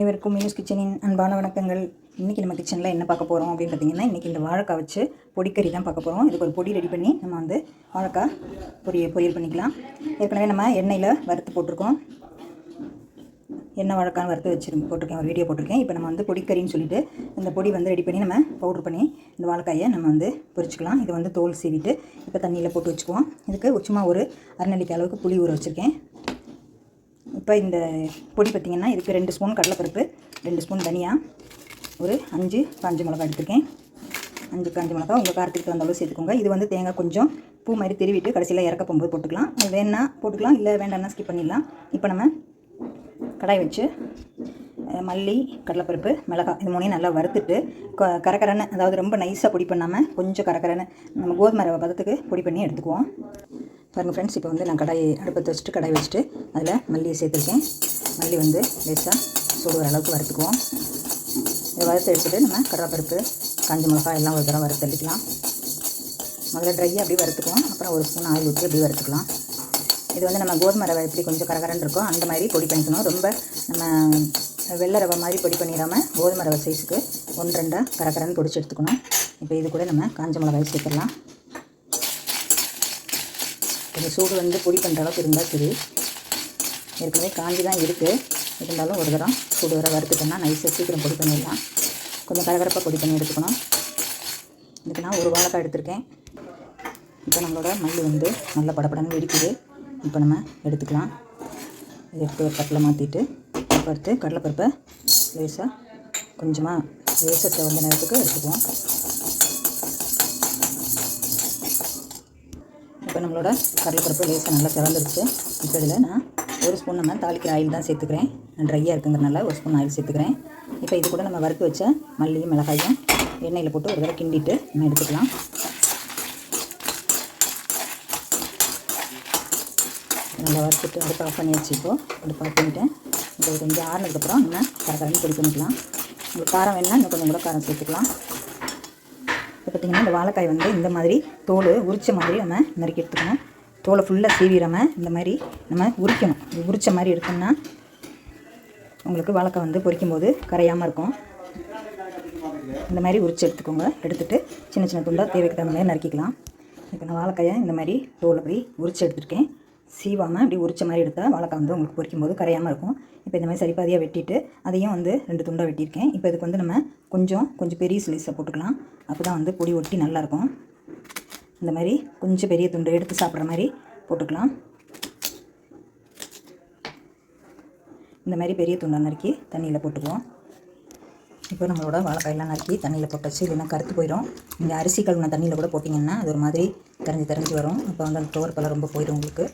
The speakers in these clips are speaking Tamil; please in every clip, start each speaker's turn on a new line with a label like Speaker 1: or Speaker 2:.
Speaker 1: அனைவருக்கும் மீனூஸ் கிச்சனின் அன்பான வணக்கங்கள். இன்றைக்கி நம்ம கிச்சனில் என்ன பார்க்க போகிறோம் அப்படின்னு பார்த்தீங்கன்னா, இன்றைக்கி இந்த வாழைக்காய் வச்சு பொடிக்கறி தான் பார்க்க போகிறோம். இதுக்கு ஒரு பொடி ரெடி பண்ணி நம்ம வந்து வாழைக்காய் பொரியல் பண்ணிக்கலாம். ஏற்கனவே நம்ம எண்ணெயில் வறுத்து போட்டிருக்கோம். எண்ணெய் வாழைக்காய் வறுத்து போட்டிருக்கேன், ஒரு வீடியோ போட்டிருக்கேன். இப்போ நம்ம வந்து பொடிக்கறின்னு சொல்லிட்டு இந்த பொடி வந்து ரெடி பண்ணி நம்ம பவுட்ரு பண்ணி இந்த வாழைக்காயை நம்ம வந்து பொரிச்சிக்கலாம். இது வந்து தோல் சீவிட்டு இப்போ தண்ணியில் போட்டு வச்சுக்குவோம். இதுக்கு சும்மா ஒரு அரைநெல்லிக்காய் அளவுக்கு புளி ஊற வச்சுருக்கேன். இப்போ இந்த பொடி பார்த்திங்கன்னா, இதுக்கு 2 ஸ்பூன் கடலைப்பருப்பு, 2 ஸ்பூன் தனியா, ஒரு 5 காஞ்ச மிளகா எடுத்துருக்கேன். 5 காஞ்ச மிளகா உங்கள் காரத்துக்கு தகுந்த அளவு சேர்த்துக்கோங்க. இது வந்து தேங்காய் கொஞ்சம் பூ மாதிரி திருவிட்டு கடைசியில் இறக்க போகும்போது போட்டுக்கலாம். அது வேணா போட்டுக்கலாம், இல்லை வேண்டாம்னா ஸ்கிப் பண்ணிடலாம். இப்போ நம்ம கடாய் வச்சு மல்லி, கடலைப்பருப்பு, மிளகாய் இது மூணையும் நல்லா வறுத்துட்டு கரகரன்னு, அதாவது ரொம்ப நைஸாக பொடி பண்ணாமல் கொஞ்சம் கரகரன்னு நம்ம கோதுமை ரவை பதத்துக்கு பொடி பண்ணி எடுத்துக்குவோம். பாருங்கள் ஃப்ரெண்ட்ஸ், இப்போ வந்து நான் அடுப்பத்தை வச்சுட்டு கடாய் வச்சுட்டு அதில் மல்லியை சேர்த்துருக்கேன். மல்லி வந்து லேசாக சூடு வர அளவுக்கு வறுத்துக்குவோம். இதை வறுத்து எடுத்துகிட்டு நம்ம கடலைப்பருப்பு, காஞ்ச மிளகாய் எல்லாம் ஒரு தடவை வறுத்தளிக்கலாம். முதல்ல ட்ரையாக அப்படியே வறுத்துக்குவோம். அப்புறம் ஒரு ஸ்பூன் ஆயில் ஊற்றி அப்படியே வறுத்துக்கலாம். இது வந்து நம்ம கோதுமை ரவை எப்படி கொஞ்சம் கரகரன்னு இருக்கோ அந்த மாதிரி பொடி பண்ணிக்கணும். ரொம்ப நம்ம வெள்ளை ரவை மாதிரி பொடி பண்ணிடாமல் கோதுமை ரவை சைஸுக்கு 1-2 கரகரன்னு பொடிச்சு எடுத்துக்கணும். இப்போ இது கூட நம்ம காஞ்ச மிளகாய் சேர்த்துடலாம். இந்த சூடு வந்து பொடி பண்ணுற அளவுக்கு இருந்தால் சரி. ஏற்கனவே காஞ்சி தான் இருக்குது, இருந்தாலும் ஒரு தரம் சூடு வர வறுத்துட்டோம்னா நைஸாக சீக்கிரம் பொடி பண்ணிடலாம். கொஞ்சம் கரகரப்பாக பொடி பண்ணி எடுத்துக்கணும். இதுக்கு நான் ஒரு வாழைக்காய் எடுத்திருக்கேன். இப்போ நம்மளோட மல்லி வந்து நல்லா படப்படன்னு வெடிக்குது. இப்போ நம்ம எடுத்துக்கலாம். இதை எடுத்து ஒரு தட்டில் மாற்றிட்டு அடுத்து கடலைப்பருப்பை கொஞ்சமாக லேசாக செவந்த நேரத்துக்கு எடுத்துக்குவோம். இப்போ நம்மளோட கடலைப்பருப்பு லேசாக நல்லா செவந்துருச்சு. இப்போ இதில் நான் ஒரு ஸ்பூன் நம்ம தாளிக்கிற ஆயில் தான் சேர்த்துக்கிறேன். ட்ரையாக இருக்குங்கிறனால ஒரு ஸ்பூன் ஆயில் சேர்த்துக்கிறேன். இப்போ இது கூட நம்ம வறுத்து வச்ச மல்லியும் மிளகாயும் எண்ணெயில் போட்டு ஒரு தடவை கிண்டிட்டு நம்ம எடுத்துக்கலாம். நல்லா வறுத்துட்டு அடுப்பு ஆஃப் பண்ணி வச்சு அடுப்பு ஆஃப் பண்ணிவிட்டேன். இப்போ கொஞ்சம் ஆறுனதுக்கப்புறம் நம்ம கரகரன்னு பொடி பண்ணிக்கலாம். உங்களுக்கு காரம் வேணுன்னா இன்னும் கொஞ்சம் கூட காரம் சேர்த்துக்கலாம். இப்போ பார்த்திங்கன்னா இந்த வாழைக்காய் வந்து இந்த மாதிரி தோல் உரித்த மாதிரி நம்ம நறுக்கி எடுத்துக்கணும். தோலை ஃபுல்லாக சீவிடாமல் இந்த மாதிரி நம்ம உரிக்கணும். உரித்த மாதிரி எடுத்தோம்னா உங்களுக்கு வாழைக்காய் வந்து பொரிக்கும் போது கரையாமல் இருக்கும். இந்த மாதிரி உரித்து எடுத்துக்கோங்க. எடுத்துகிட்டு சின்ன சின்ன துண்டாக தேவைக்கு தகுந்த மாதிரி நறுக்கிக்கலாம். இப்போ நான் வாழைக்காயை இந்த மாதிரி தோல் அப்படி உரித்து எடுத்துருக்கேன். சீவாமல் அப்படி உரித்த மாதிரி எடுத்தால் வாழைக்காய் வந்து உங்களுக்கு பொரிக்கும் போது கரையாமல் இருக்கும். இப்போ இந்த மாதிரி சரிபாதியாக வெட்டிட்டு அதையும் வந்து 2 துண்டாக வெட்டியிருக்கேன். இப்போ இதுக்கு வந்து நம்ம கொஞ்சம் பெரிய ஸ்லைஸை போட்டுக்கலாம். அப்போ தான் வந்து பொடி ஒட்டி நல்லாயிருக்கும். இந்த மாதிரி கொஞ்சம் பெரிய துண்டு எடுத்து சாப்பிட்ற மாதிரி போட்டுக்கலாம். இந்த மாதிரி பெரிய துண்டை நறுக்கி தண்ணியில் போட்டுக்குவோம். இப்போ நம்மளோட வாழைக்காயெல்லாம் நறுக்கி தண்ணியில் போட்டாச்சு. இல்லைன்னா கருத்து போயிடும். நீங்கள் அரிசி கழுவின தண்ணியில் கூட போட்டிங்கன்னா அது ஒரு மாதிரி தெரிஞ்சு வரும். அப்போ வந்து அந்த துவர்ப்பெல்லாம் ரொம்ப போயிடும் உங்களுக்கு.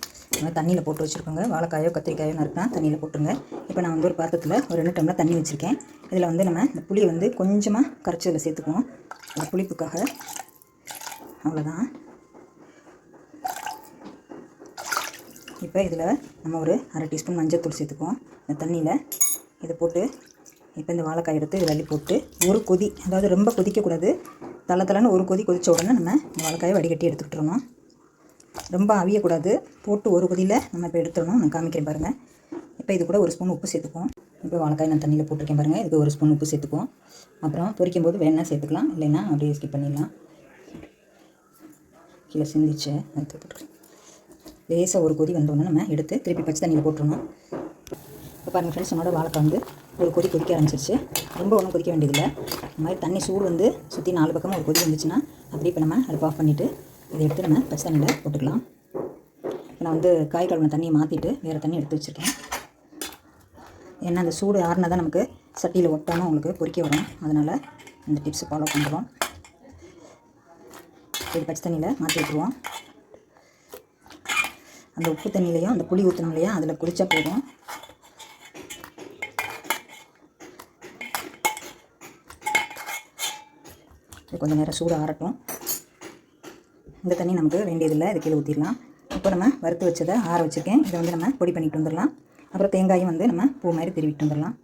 Speaker 1: தண்ணியில் போட்டு வச்சுருக்கோங்க. வாழைக்காயோ கத்திரிக்காயோ நறுக்கினா தண்ணியில் போட்டுருங்க. இப்போ நான் வந்து ஒரு பாத்திரத்தில் ஒரு 2 டம்ளர் தண்ணி வச்சுருக்கேன். இதில் வந்து நம்ம இந்த புளியை வந்து கொஞ்சமாக கரைச்சி இதில் சேர்த்துக்குவோம். ஒரு புளிப்புக்காக. அவ்வளோதான். இப்போ இதில் நம்ம ஒரு 1/2 டீஸ்பூன் மஞ்சள் சேர்த்துக்குவோம் இந்த தண்ணியில். இதை போட்டு இப்போ இந்த வாழைக்காய் எடுத்து இதில் அள்ளி போட்டு ஒரு கொதி, அதாவது ரொம்ப கொதிக்கக்கூடாது, தளன்னு ஒரு கொதி கொதித்த உடனே நம்ம இந்த வாழைக்காயை வடிகட்டி எடுத்துக்கிட்டுருணும். ரொம்ப அவியக்கூடாது. போட்டு ஒரு கொதியில் நம்ம இப்போ எடுத்துடணும். நான் காமிக்கிறேன் பாருங்கள். இப்போ இது கூட ஒரு ஸ்பூன் உப்பு சேர்த்துக்குவோம். இப்போ வாழைக்காய் நான் தண்ணியில் போட்டிருக்கேன் பாருங்கள். இதுக்கு ஒரு ஸ்பூன் உப்பு சேர்த்துக்குவோம். அப்புறம் பொரிக்கும் போது வேணால் சேர்த்துக்கலாம், இல்லைன்னா அப்படியே ஸ்கிப் பண்ணிடலாம். கீழே சிந்திச்சு எடுத்து போட்டுருக்கேன். லேசாக ஒரு கொதி வந்தோடனே நம்ம எடுத்து திருப்பி பச்சை தண்ணியில் போட்டுருணும். இப்போ பாருங்கள் ஃப்ரெண்ட்ஸ், என்னோட வாழைக்காய் வந்து ஒரு கொதிக்க ஆரம்பிச்சிருச்சு. ரொம்ப ஒன்றும் கொதிக்க வேண்டியதில்லை. இந்த மாதிரி தண்ணி சூடு வந்து சுற்றி 4 பக்கமும் ஒரு கொதி வந்துச்சுன்னா அப்படியே இப்போ நம்ம அடுப்பு ஆஃப் பண்ணிவிட்டு இதை எடுத்து நம்ம பச்சை தண்ணியில் போட்டுக்கலாம். நான் வந்து காய் கழுவின தண்ணியை மாற்றிட்டு வேறு தண்ணி எடுத்து வச்சுருக்கேன். ஏன்னா அந்த சூடு ஆறுனா தான் நமக்கு சட்டியில் ஒட்டாமல் உங்களுக்கு பொரிக்க வரும். அதனால் இந்த டிப்ஸ் ஃபாலோ பண்ணுறோம். இது பச்சை தண்ணியில் மாற்றி விட்டுருவோம். அந்த உப்பு தண்ணியிலையும் அந்த புளி ஊற்றணும் இல்லையா, அதில் குடித்தா போதும். கொஞ்சம் நேரம் சூடு ஆறட்டும். இந்த தண்ணி நமக்கு வேண்டியதில்லை, இது கீழே ஊற்றிடலாம். இப்போ நம்ம வறுத்து வச்சதை ஆற வச்சுருக்கேன். இதை வந்து நம்ம பொடி பண்ணிட்டு வந்துடலாம். அப்புறம் தேங்காயும் வந்து நம்ம பூ மாதிரி திருவிட்டு வந்துடலாம்.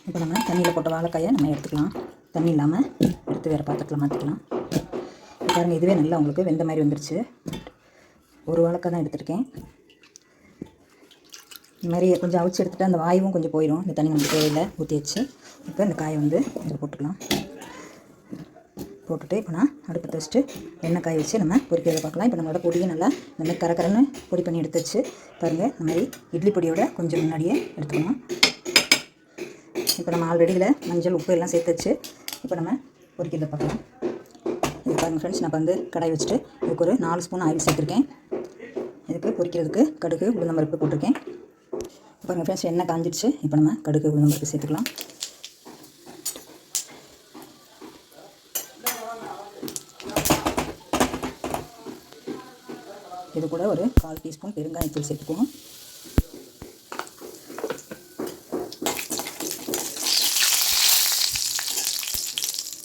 Speaker 1: இப்போ நம்ம தண்ணியில் போட்ட வாழைக்காயை நம்ம எடுத்துக்கலாம். தண்ணி இல்லாமல் எடுத்து வேறு பாத்திரத்தில் மாற்றிக்கலாம். பாருங்கள், இதுவே நல்லா உங்களுக்கு வெந்த மாதிரி வந்துருச்சு. ஒரு வாழைக்காய் தான் எடுத்துருக்கேன். இந்த மாதிரி கொஞ்சம் அவிச்சு எடுத்துகிட்டு அந்த வாயுவும் கொஞ்சம் போயிடும். இந்த தண்ணி நமக்கு தேவையில்லை, ஊற்றி வச்சு. இப்போ இந்த காயை வந்து இதில் போட்டுக்கலாம். போட்டுட்டு இப்போ நான் அடுப்பத்தை வச்சுட்டு எண்ணெய் காய வச்சு நம்ம பொரிக்கிறத பார்க்கலாம். இப்போ நம்மளோட பொடியை நல்லா இந்த மாதிரி கரக்கரன்னு பொடி பண்ணி எடுத்து வச்சு பாருங்கள். இந்த மாதிரி இட்லி பொடியோட கொஞ்சம் முன்னாடியே எடுத்துக்கணும். இப்போ நம்ம ஆல்ரெடி இதில் மஞ்சள் உப்பு எல்லாம் சேர்த்து வச்சு இப்போ நம்ம பொரிக்கிறத பார்க்கலாம். இது பாருங்கள் ஃப்ரெண்ட்ஸ், நான் இப்போ வந்து கடாய் வச்சுட்டு இதுக்கு ஒரு 4 ஸ்பூன் ஆயில் சேர்த்துருக்கேன். இதுக்கு பொரிக்கிறதுக்கு கடுகு உளுந்தம்பருப்பு போட்டிருக்கேன். பாருங்கள் ஃப்ரெண்ட்ஸ், எண்ணெய் காஞ்சிடுச்சு. இப்போ நம்ம கடுகு உளுந்தம்பருப்பு சேர்த்துக்கலாம். இது கூட ஒரு 1/4 டீஸ்பூன் பெருங்காயத்தூள் சேர்த்துக்குவோம்.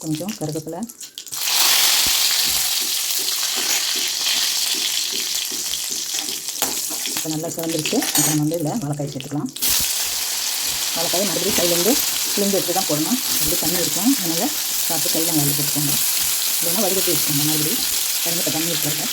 Speaker 1: கொஞ்சம் கருவேப்பிலை, இப்போ நல்லா சிவந்துருச்சு. இப்போ நம்ம வந்து இதில் வாழைக்காய் சேர்த்துக்கலாம். வாழைக்காயை மறுபடியும் கையிலேருந்து பிழிஞ்சு எடுத்து தான் போடணும். அப்படி தண்ணி இருக்கும், அதனால் பார்த்து கையில் வாங்கி போட்டுக்கோங்க. இல்லைன்னா வடிகட்டி வச்சுக்கோங்க. மறுபடியும் இப்போ தண்ணி இருக்கிறத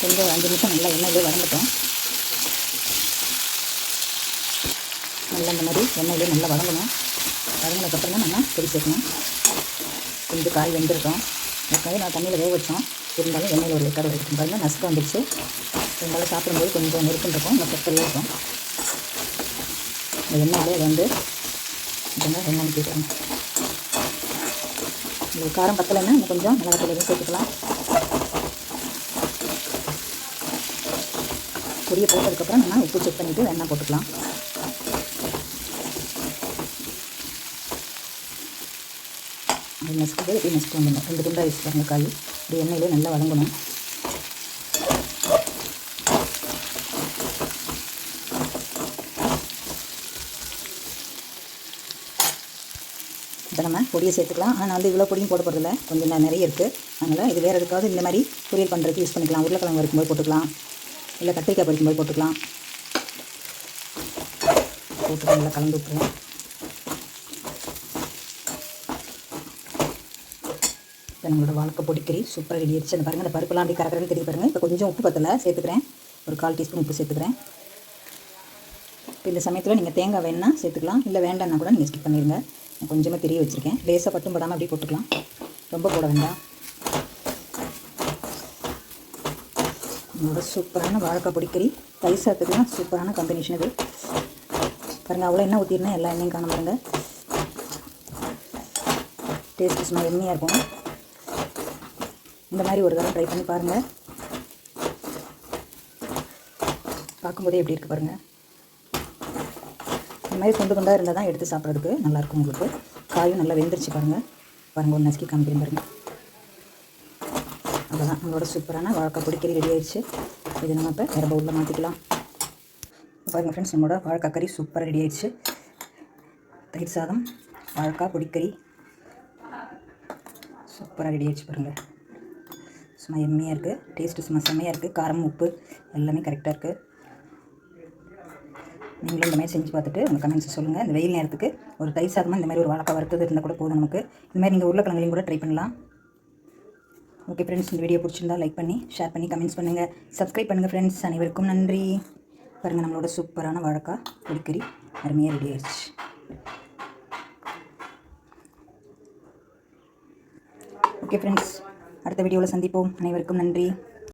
Speaker 1: கொஞ்சம் 5 நிமிஷம் நல்லா எண்ணெயிலே வதங்கட்டும். நல்லா இந்த மாதிரி எண்ணெயிலே நல்லா வதங்கணும். வதங்கினதுக்கப்புறம் தான் நம்ம பொடி சேர்க்கணும். கொஞ்சம் காய் வெந்திருக்கோம். அதுக்காக நான் தண்ணியில் வேக வச்சோம். இருந்தாலும் எண்ணெயில் ஒரு கடை இருக்கும் பாருங்கள், நசுக்க வந்துடுச்சு. இருந்தாலும் சாப்பிடும்போது கொஞ்சம் நெருக்கம் இருக்கும், இந்த பொருட்கள் இருக்கும். இந்த எண்ணெயிலே அதை வந்து கொஞ்சம் எண்ணெய் ஊற்றிக்கணும். உங்களுக்கு காரம் பத்தலைன்னா இன்னும் கொஞ்சம் மிளகாத்தூள் எதுவும் சேர்த்துக்கலாம். பொடியை போட்டதுக்கப்புறம் நம்ம உப்பு செக் பண்ணிவிட்டு எண்ணெய் போட்டுக்கலாம். அது நசுக்கும்போது எப்படி நசுக்கு வந்துடணும். 2 துண்டாக வச்சு பாருங்கள் காய். இப்படி எண்ணெயிலே நல்லா வதங்கணும். இப்போ நம்ம பொடியை சேர்த்துக்கலாம். ஆனால் நான் வந்து இவ்வளோ பொடியும் போட போகிறதில்ல, கொஞ்சம் நிறைய இருக்குது. அதனால் இது வேறு எதுக்காவது இந்த மாதிரி பொரியல் பண்ணுறதுக்கு யூஸ் பண்ணிக்கலாம். உருளைக்கிழங்கு வறுக்கும்போது போட்டுக்கலாம், இல்லை கத்திரிக்காய் பொரிக்கும்போது போட்டுக்கலாம். போட்டு நல்லா கலந்து விட்டுருவோம். இப்போ நம்மளோட வாழைக்காய் பொடிக்கறி சூப்பராக ரெடி ஆயிடுச்சு. அந்த பாருங்கள், அந்த பருப்புலாம் அப்படி கறக்கிறேன்னு தெரியும் பாருங்கள். இப்போ கொஞ்சம் உப்பு பத்தலை, சேர்த்துக்கிறேன். ஒரு 1/4 டீஸ்பூன் உப்பு சேர்த்துக்கிறேன். இப்போ இந்த சமயத்தில் நீங்கள் தேங்காய் வேணுன்னா சேர்த்துக்கலாம், இல்லை வேண்டான்னா கூட நீங்கள் ஸ்கிப் பண்ணிடுங்க. நான் கொஞ்சமாக திரிய வச்சுருக்கேன். லேசாக பட்டும் படாமல் அப்படியே போட்டுக்கலாம், ரொம்ப போட வேண்டாம். நம்மளோட சூப்பரான வாழைக்காய் பொடிக்கறி தயிர் சாதத்துக்குலாம் சூப்பரான காம்பினேஷன் இது. பாருங்கள், அவ்வளோ எண்ணெய் ஊற்றிருந்தேன், எல்லா எண்ணெயும் காண பாருங்கள். டேஸ்ட்டு சும்மா எண்ணெயாக இருக்கும். இந்த மாதிரி ஒரு தடவை ட்ரை பண்ணி பாருங்கள். பார்க்கும்போதே எப்படி இருக்குது பாருங்கள். இந்த மாதிரி துண்டு துண்டாக இருந்தால் தான் எடுத்து சாப்பிட்றதுக்கு நல்லாயிருக்கும் உங்களுக்கு. காயும் நல்லா வெந்துருச்சு பாருங்கள். பாருங்கள், ஒரு நசுக்கி காமிக்கிறேன் பாருங்கள். அவ்வளோதான், நம்மளோட சூப்பரான வாழைக்காய் பொடிக்கறி ரெடி ஆயிடுச்சு. இது நம்ம இப்போ வேறு பவுலில் மாற்றிக்கலாம். பாருங்கள் ஃப்ரெண்ட்ஸ், நம்மளோட வாழைக்காய் கறி சூப்பராக ரெடி ஆயிடுச்சு. தயிர் சாதம், வாழைக்காய் பொடிக்கறி சூப்பராக ரெடி ஆயிடுச்சு பாருங்கள். சும்மா எம்மியாக இருக்குது. டேஸ்ட்டு சும்மா செம்மையாக இருக்குது. காரம் உப்பு எல்லாமே கரெக்டாக இருக்குது. நீங்களும் இந்த மாதிரி செஞ்சு பார்த்துட்டு உங்கள் கமெண்ட்ஸ் சொல்லுங்கள். இந்த வெயில் நேரத்துக்கு ஒரு தயிர் சாதமாக இந்த மாதிரி ஒரு வாழைக்காய் வறுத்தது இருந்தால் கூட போதும் நமக்கு. இந்த மாதிரி நீங்கள் உருளைக்கிழங்குலையும் கூட ட்ரை பண்ணலாம். ஓகே ஃப்ரெண்ட்ஸ், இந்த வீடியோ பிடிச்சிருந்தா லைக் பண்ணி ஷேர் பண்ணி கமெண்ட்ஸ் பண்ணுங்கள். சப்ஸ்கிரைப் பண்ணுங்கள் ஃப்ரெண்ட்ஸ். அனைவருக்கும் நன்றி. பாருங்கள், நம்மளோட சூப்பரான வாழைக்காய் பொடிக்கறி அருமையாக ரெடி ஆயிடுச்சு. ஓகே ஃப்ரெண்ட்ஸ், அடுத்த வீடியோவில் சந்திப்போம். அனைவருக்கும் நன்றி.